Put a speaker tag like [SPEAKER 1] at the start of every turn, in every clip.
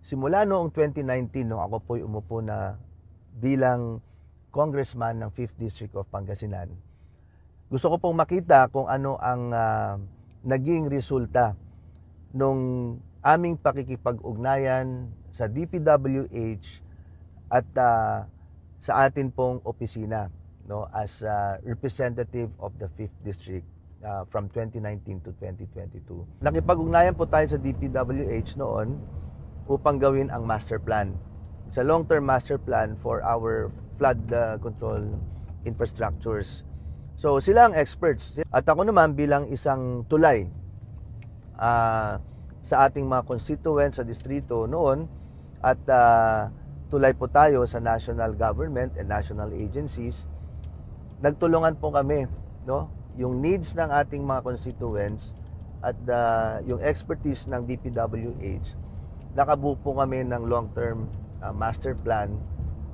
[SPEAKER 1] simula noong 2019, no, ako po'y umupo na bilang congressman ng 5th District of Pangasinan, gusto ko pong makita kung ano ang naging resulta nung aming pakikipag-ugnayan sa DPWH at sa atin pong opisina, no, as representative of the 5th District from 2019 to 2022. Nakipag-ugnayan po tayo sa DPWH noon upang gawin ang master plan. It's a long-term master plan for our flood control infrastructures. So sila ang experts. At ako naman bilang isang tulay sa ating mga constituents sa distrito noon at tulay po tayo sa national government and national agencies. Nagtulungan po kami, no? Yung needs ng ating mga constituents at yung expertise ng DPWH. Nakabuo po kami ng long-term master plan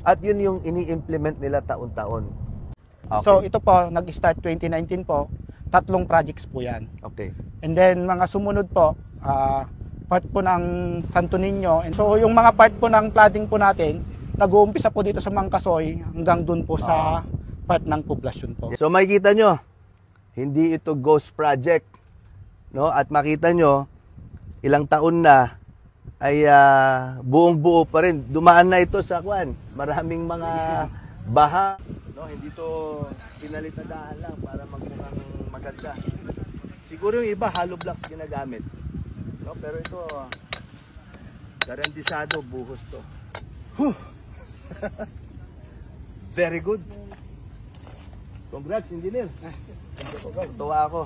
[SPEAKER 1] at yun yung ini-implement nila taon-taon.
[SPEAKER 2] Okay. So ito po, nag-start 2019 po, 3 projects po yan.
[SPEAKER 1] Okay.
[SPEAKER 2] And then mga sumunod po, part po ng Santo Niño. And so yung mga part po ng flooding po natin, nag-uumpisa po dito sa Mangkasoy hanggang dun po sa part ng poblasyon po.
[SPEAKER 1] So makikita nyo, hindi ito ghost project, no? At makita nyo, ilang taon na ay buong-buo pa rin. Dumaan na ito sa kwan. Maraming mga baha, no? Hindi to pinalit na daan lang para magmukhang maganda. Siguro yung iba hollow blocks ginagamit, no? Pero ito garantisado buhos to. Very good. Congrats, engineer. Tuwa ako.